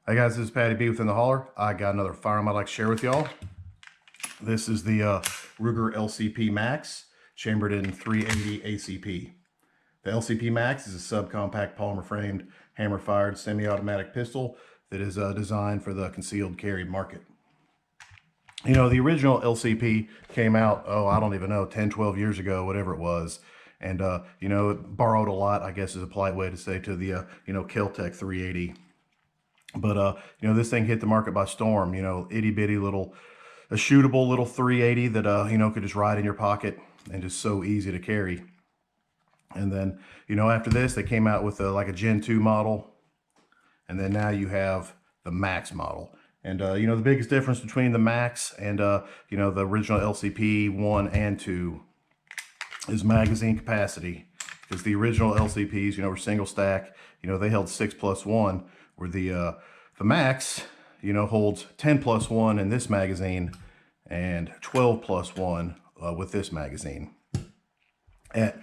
Hey guys, this is Patty B within the Holler. I got another firearm I'd like to share with y'all. This is the Ruger LCP Max, chambered in 380 ACP. The LCP Max is a subcompact polymer framed, hammer fired semi-automatic pistol that is designed for the concealed carry market. You know, the original LCP came out, I don't even know, 10, 12 years ago, whatever it was. And, you know, it borrowed a lot, I guess is a polite way to say, to the, Kel-Tec 380. But, you know, this thing hit the market by storm, you know, itty bitty little, a shootable little 380 that, you know, could just ride in your pocket and just so easy to carry. And then, you know, after this, they came out with like a Gen 2 model. And then now you have the Max model. And, you know, the biggest difference between the Max and, you know, the original LCP 1 and 2 is magazine capacity. Because the original LCPs, you know, were single stack, you know, they held 6+1, where the Max, you know, holds 10+1 in this magazine and 12+1 with this magazine at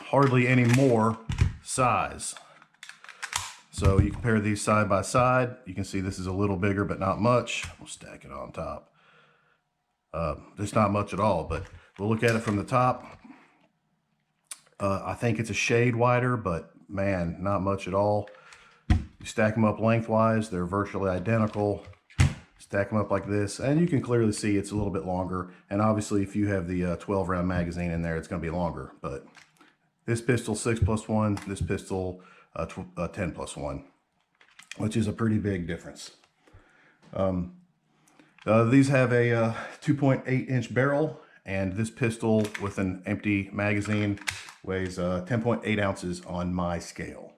hardly any more size. So you compare these side by side, you can see this is a little bigger, but not much. We'll stack it on top. There's not much at all, but we'll look at it from the top. I think it's a shade wider, but man, not much at all. You stack them up lengthwise, they're virtually identical. Stack them up like this, and you can clearly see it's a little bit longer. And obviously, if you have the 12 round magazine in there, it's going to be longer. But this pistol 6+1, this pistol 10+1, which is a pretty big difference. These have a 2.8-inch barrel, and this pistol with an empty magazine weighs 10.8 ounces on my scale.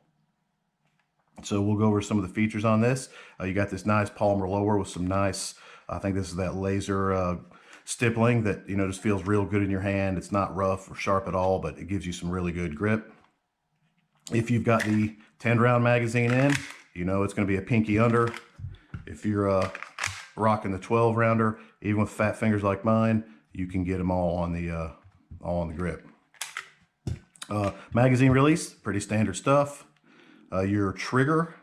So we'll go over some of the features on this. You got this nice polymer lower with some nice, I think this is that laser stippling that, you know, just feels real good in your hand. It's not rough or sharp at all, but it gives you some really good grip. If you've got the 10-round magazine in, you know it's going to be a pinky under. If you're rocking the 12-rounder, even with fat fingers like mine, you can get them all on the grip. Magazine release, pretty standard stuff. Your trigger,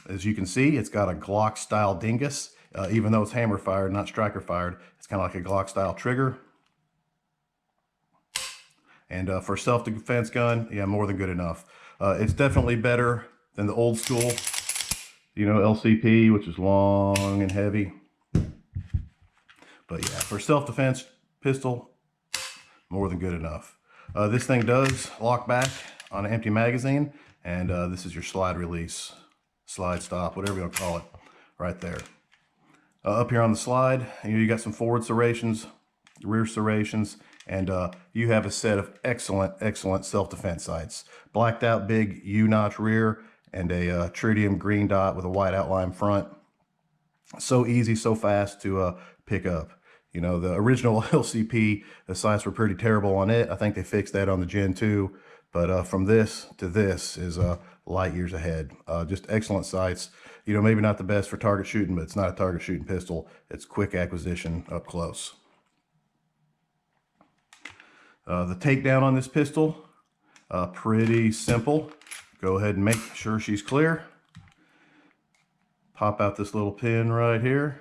as you can see, it's got a Glock style dingus. Even though it's hammer fired, not striker fired, it's kind of like a Glock style trigger. And for self-defense gun, yeah, more than good enough. It's definitely better than the old school, you know, LCP, which is long and heavy. But yeah, for self-defense pistol, more than good enough. This thing does lock back on an empty magazine. And this is your slide release, slide stop, whatever you want to call it, right there. Up here on the slide, you got some forward serrations, rear serrations, and you have a set of excellent self-defense sights. Blacked out big U-notch rear and a tritium green dot with a white outline front. So easy, so fast to pick up. You know, the original LCP, the sights were pretty terrible on it. I think they fixed that on the Gen 2. But from this to this is light years ahead. Just excellent sights. You know, maybe not the best for target shooting, but it's not a target shooting pistol. It's quick acquisition up close. The takedown on this pistol, pretty simple. Go ahead and make sure she's clear. Pop out this little pin right here.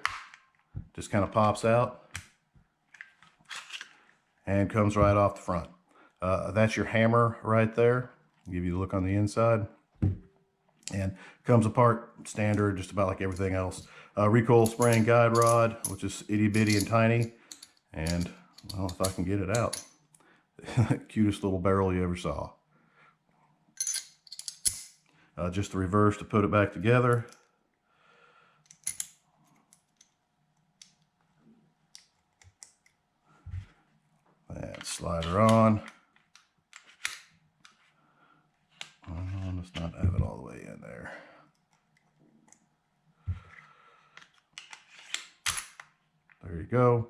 Just kind of pops out and comes right off the front. That's your hammer right there. Give you a look on the inside. And comes apart standard, just about like everything else. Recoil spring guide rod, which is itty bitty and tiny. And I don't know if I can get it out. Cutest little barrel you ever saw. Just the reverse to put it back together. And slide her on. Let's not have it all the way in there. There you go.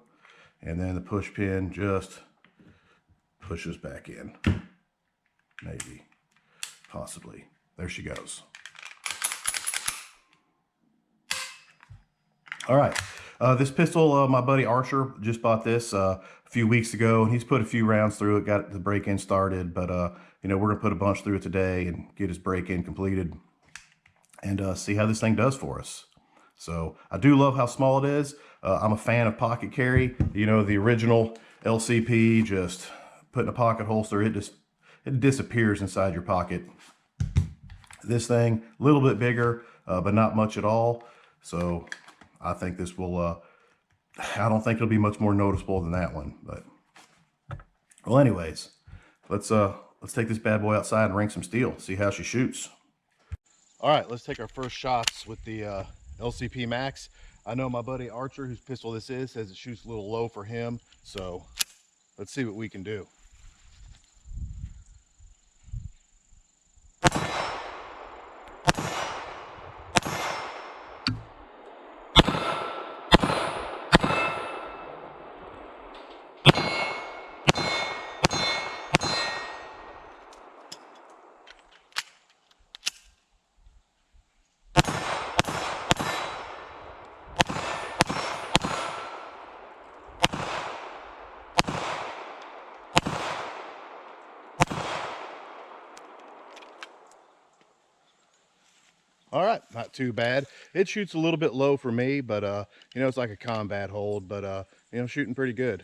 And then the push pin just pushes back in. Maybe, possibly. There she goes. All right. This pistol, my buddy Archer just bought this a few weeks ago, and he's put a few rounds through it, got the break-in started, but you know, we're gonna put a bunch through it today and get his break-in completed. and see how this thing does for us. So I do love how small it is. I'm a fan of pocket carry. You know, the original LCP, just put in a pocket holster, it disappears inside your pocket. This thing, a little bit bigger, but not much at all. So I think this will, I don't think it'll be much more noticeable than that one. But well, anyways, let's take this bad boy outside and ring some steel, see how she shoots. All right, let's take our first shots with the LCP Max. I know my buddy Archer, whose pistol this is, says it shoots a little low for him. So let's see what we can do. All right, not too bad. It shoots a little bit low for me, but you know, it's like a combat hold, but you know, shooting pretty good.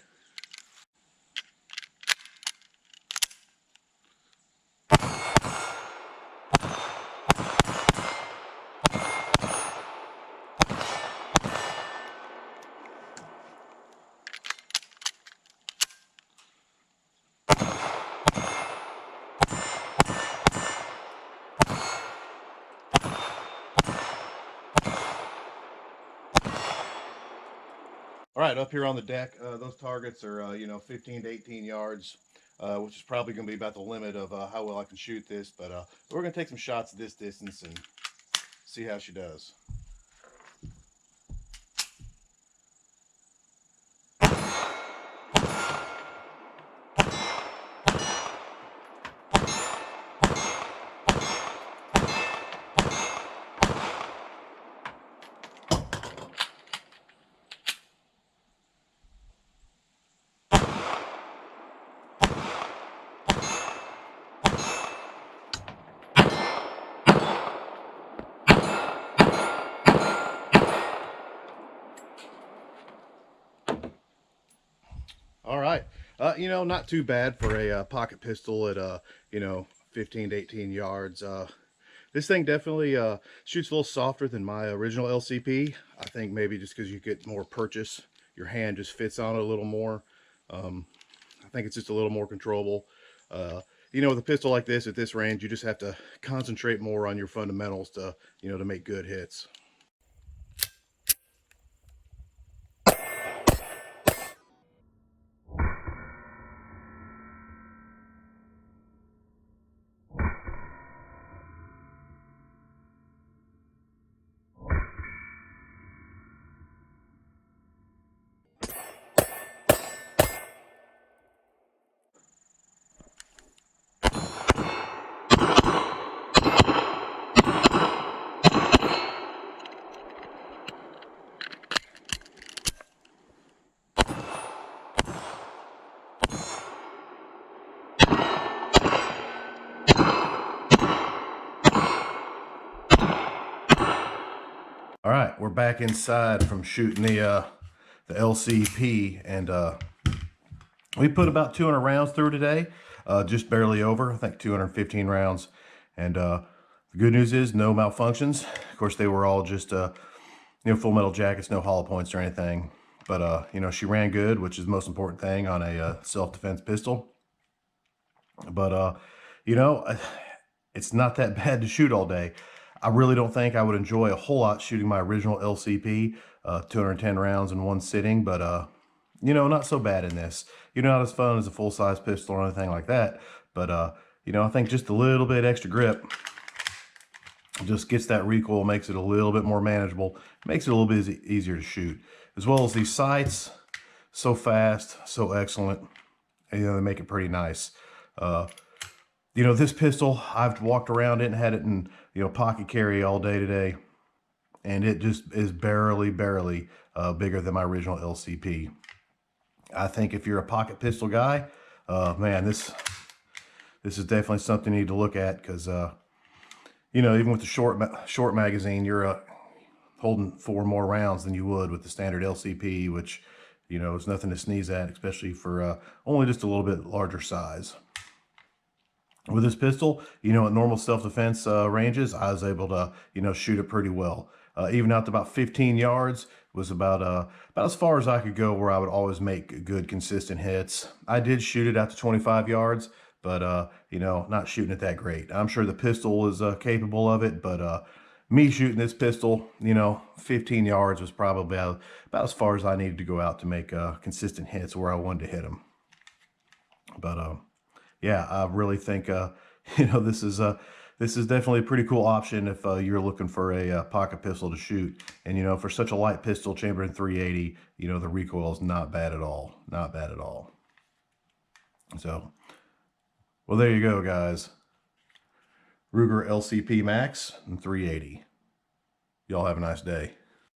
All right, up here on the deck, those targets are, you know, 15 to 18 yards, which is probably going to be about the limit of how well I can shoot this. But we're going to take some shots at this distance and see how she does. All right, you know, not too bad for a pocket pistol at you know, 15 to 18 yards. This thing definitely shoots a little softer than my original LCP. I think maybe just because you get more purchase, your hand just fits on it a little more. I think it's just a little more controllable. You know, with a pistol like this at this range, you just have to concentrate more on your fundamentals to, you know, to make good hits. All right, we're back inside from shooting the LCP, and we put about 200 rounds through today, just barely over. I think 215 rounds. And the good news is no malfunctions. Of course, they were all just you know, full metal jackets, no hollow points or anything. But you know, she ran good, which is the most important thing on a self-defense pistol. But you know, it's not that bad to shoot all day. I really don't think I would enjoy a whole lot shooting my original LCP, 210 rounds in one sitting, but you know, not so bad in this. You know, not as fun as a full-size pistol or anything like that, but you know, I think just a little bit extra grip just gets that recoil, makes it a little bit more manageable, makes it a little bit easier to shoot. As well as these sights, so fast, so excellent, and, you know, they make it pretty nice. You know, this pistol, I've walked around it and had it in, you know, pocket carry all day today, and it just is barely bigger than my original LCP. I think if you're a pocket pistol guy, man, this is definitely something you need to look at, because you know, even with the short magazine, you're holding 4 more rounds than you would with the standard LCP, which, you know, is nothing to sneeze at, especially for only just a little bit larger size. With this pistol, you know, at normal self-defense ranges, I was able to, you know, shoot it pretty well. Even out to about 15 yards was about as far as I could go, where I would always make good, consistent hits. I did shoot it out to 25 yards, but you know, not shooting it that great. I'm sure the pistol is capable of it, but me shooting this pistol, you know, 15 yards was probably about as far as I needed to go out to make consistent hits where I wanted to hit them. But yeah, I really think you know, this is definitely a pretty cool option if you're looking for a pocket pistol to shoot. And you know, for such a light pistol, chambered in 380, you know, the recoil is not bad at all. Not bad at all. So, well, there you go, guys. Ruger LCP Max and 380. Y'all have a nice day.